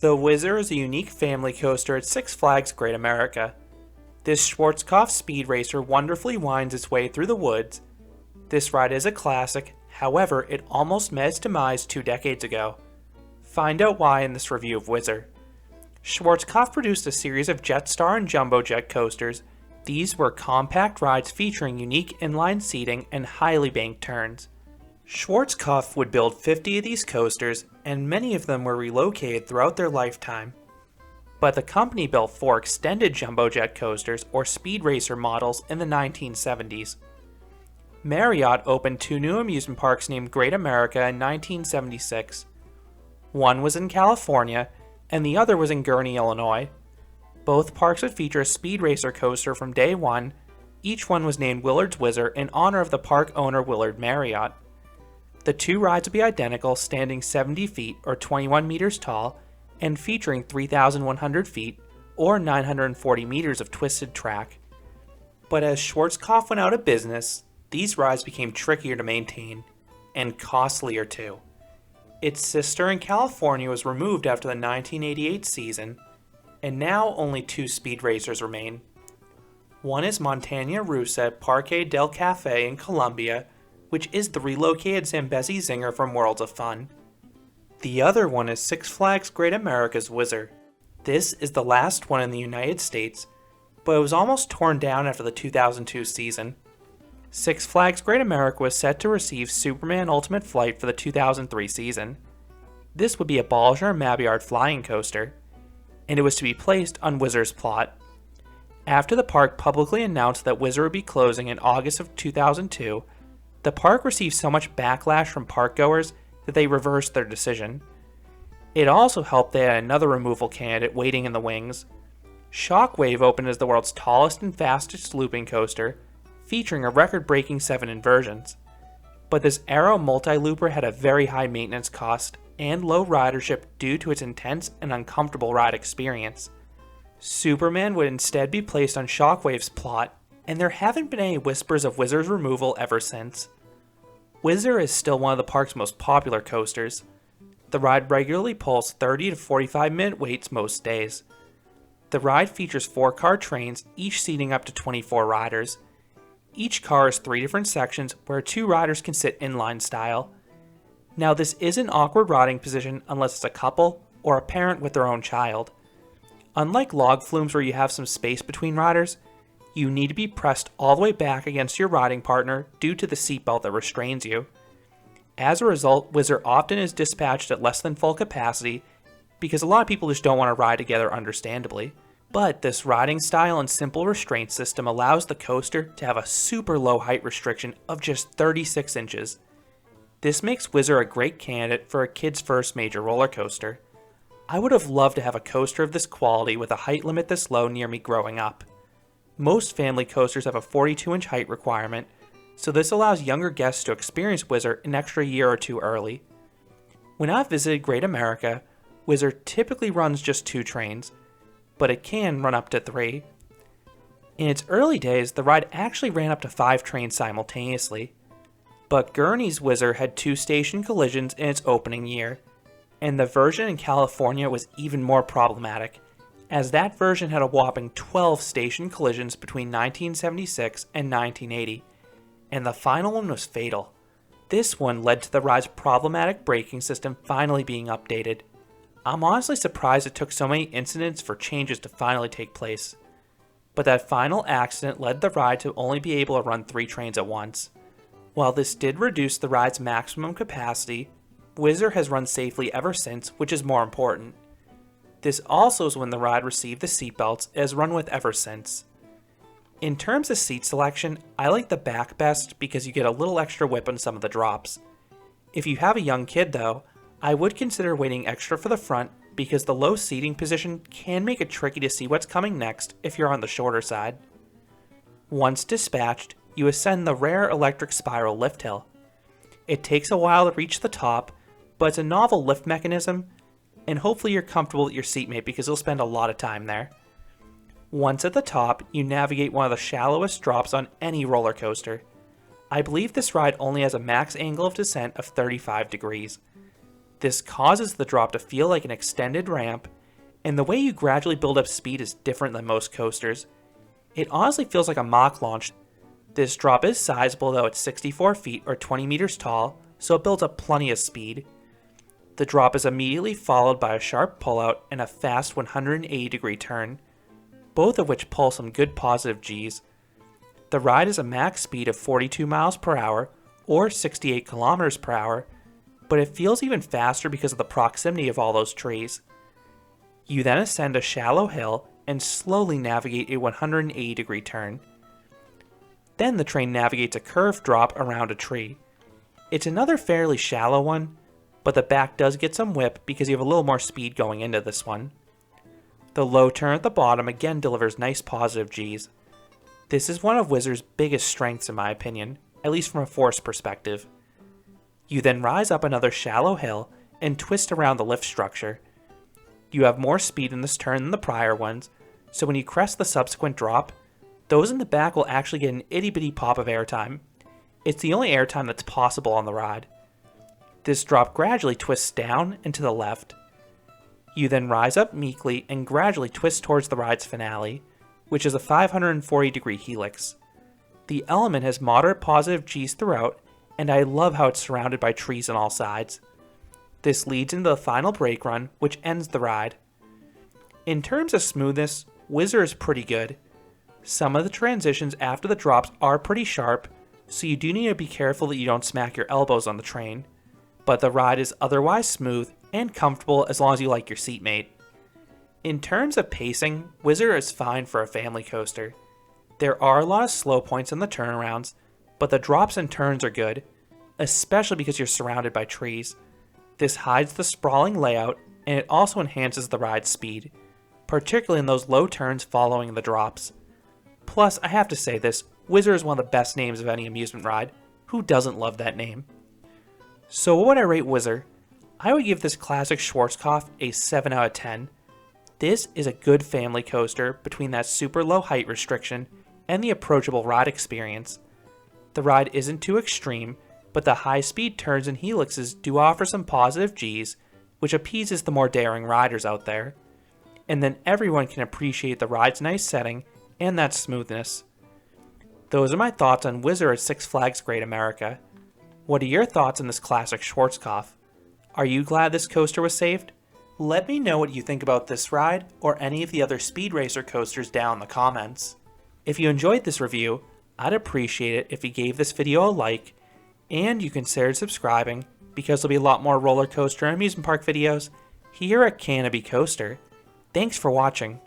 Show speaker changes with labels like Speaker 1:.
Speaker 1: The Whizzer is a unique family coaster at Six Flags Great America. This Schwarzkopf speed racer wonderfully winds its way through the woods. This ride is a classic, however, it almost met its demise 2 decades ago. Find out why in this review of Whizzer. Schwarzkopf produced a series of Jetstar and Jumbo Jet coasters. These were compact rides featuring unique inline seating and highly banked turns. Schwarzkopf would build 50 of these coasters, and many of them were relocated throughout their lifetime. But the company built 4 extended Jumbo Jet coasters or Speed Racer models in the 1970s. Marriott opened 2 new amusement parks named Great America in 1976. One was in California, and the other was in Gurnee, Illinois. Both parks would feature a Speed Racer coaster from day one. Each one was named Willard's Whizzer in honor of the park owner Willard Marriott. The 2 rides would be identical, standing 70 feet or 21 meters tall, and featuring 3,100 feet or 940 meters of twisted track. But as Schwarzkopf went out of business, these rides became trickier to maintain, and costlier too. Its sister in California was removed after the 1988 season, and now only 2 speed racers remain. One is Montaña Russa at Parque del Café in Colombia, which is the relocated Zambezi Zinger from Worlds of Fun. The other one is Six Flags Great America's Whizzer. This is the last one in the United States, but it was almost torn down after the 2002 season. Six Flags Great America was set to receive Superman Ultimate Flight for the 2003 season. This would be a Balzer and Mabillard flying coaster, and it was to be placed on Whizzer's plot. After the park publicly announced that Whizzer would be closing in August of 2002, the park received so much backlash from parkgoers that they reversed their decision. It also helped they had another removal candidate waiting in the wings. Shockwave opened as the world's tallest and fastest looping coaster, featuring a record-breaking 7 inversions. But this Aero multi-looper had a very high maintenance cost and low ridership due to its intense and uncomfortable ride experience. Superman would instead be placed on Shockwave's plot, and there haven't been any whispers of Whizzer's removal ever since. Whizzer is still one of the park's most popular coasters. The ride regularly pulls 30 to 45 minute waits most days. The ride features 4-car trains, each seating up to 24 riders. Each car is 3 different sections where 2 riders can sit inline style. Now this is an awkward riding position unless it's a couple or a parent with their own child. Unlike log flumes where you have some space between riders, you need to be pressed all the way back against your riding partner due to the seatbelt that restrains you. As a result, Whizzer often is dispatched at less than full capacity because a lot of people just don't want to ride together, understandably. But this riding style and simple restraint system allows the coaster to have a super low height restriction of just 36 inches. This makes Whizzer a great candidate for a kid's first major roller coaster. I would have loved to have a coaster of this quality with a height limit this low near me growing up. Most family coasters have a 42-inch height requirement, so this allows younger guests to experience Whizzer an extra year or 2 early. When I've visited Great America, Whizzer typically runs just 2 trains, but it can run up to 3. In its early days, the ride actually ran up to 5 trains simultaneously, but Gurnee's Whizzer had 2 station collisions in its opening year, and the version in California was even more problematic, as that version had a whopping 12 station collisions between 1976 and 1980, and the final one was fatal. This one led to the ride's problematic braking system finally being updated. I'm honestly surprised it took so many incidents for changes to finally take place. But that final accident led the ride to only be able to run 3 trains at once. While this did reduce the ride's maximum capacity, Whizzer has run safely ever since, which is more important. This also is when the ride received the seatbelts it has run with ever since. In terms of seat selection, I like the back best because you get a little extra whip on some of the drops. If you have a young kid though, I would consider waiting extra for the front because the low seating position can make it tricky to see what's coming next if you're on the shorter side. Once dispatched, you ascend the rare electric spiral lift hill. It takes a while to reach the top, but it's a novel lift mechanism, and hopefully you're comfortable with your seatmate because you'll spend a lot of time there. Once at the top, you navigate one of the shallowest drops on any roller coaster. I believe this ride only has a max angle of descent of 35 degrees. This causes the drop to feel like an extended ramp, and the way you gradually build up speed is different than most coasters. It honestly feels like a mock launch. This drop is sizable, though it's 64 feet or 20 meters tall, so it builds up plenty of speed. The drop is immediately followed by a sharp pullout and a fast 180-degree turn, both of which pull some good positive Gs. The ride is a max speed of 42 miles per hour or 68 kilometers per hour, but it feels even faster because of the proximity of all those trees. You then ascend a shallow hill and slowly navigate a 180-degree turn. Then the train navigates a curved drop around a tree. It's another fairly shallow one, but the back does get some whip because you have a little more speed going into this one. The low turn at the bottom again delivers nice positive Gs. This is one of Whizzer's biggest strengths in my opinion, at least from a force perspective. You then rise up another shallow hill and twist around the lift structure. You have more speed in this turn than the prior ones, so when you crest the subsequent drop, those in the back will actually get an itty-bitty pop of airtime. It's the only airtime that's possible on the ride. This drop gradually twists down and to the left. You then rise up meekly and gradually twist towards the ride's finale, which is a 540-degree helix. The element has moderate positive Gs throughout, and I love how it's surrounded by trees on all sides. This leads into the final brake run, which ends the ride. In terms of smoothness, Whizzer is pretty good. Some of the transitions after the drops are pretty sharp, so you do need to be careful that you don't smack your elbows on the train, but the ride is otherwise smooth and comfortable as long as you like your seatmate. In terms of pacing, Whizzer is fine for a family coaster. There are a lot of slow points in the turnarounds, but the drops and turns are good, especially because you're surrounded by trees. This hides the sprawling layout, and it also enhances the ride's speed, particularly in those low turns following the drops. Plus, I have to say this, Whizzer is one of the best names of any amusement ride. Who doesn't love that name? So what would I rate Whizzer? I would give this classic Schwarzkopf a 7 out of 10. This is a good family coaster between that super low height restriction and the approachable ride experience. The ride isn't too extreme, but the high-speed turns and helixes do offer some positive Gs, which appeases the more daring riders out there. And then everyone can appreciate the ride's nice setting and that smoothness. Those are my thoughts on Whizzer at Six Flags Great America. What are your thoughts on this classic Schwarzkopf? Are you glad this coaster was saved? Let me know what you think about this ride or any of the other Speed Racer coasters down in the comments. If you enjoyed this review, I'd appreciate it if you gave this video a like, and you considered subscribing because there'll be a lot more roller coaster and amusement park videos here at Canopy Coaster. Thanks for watching.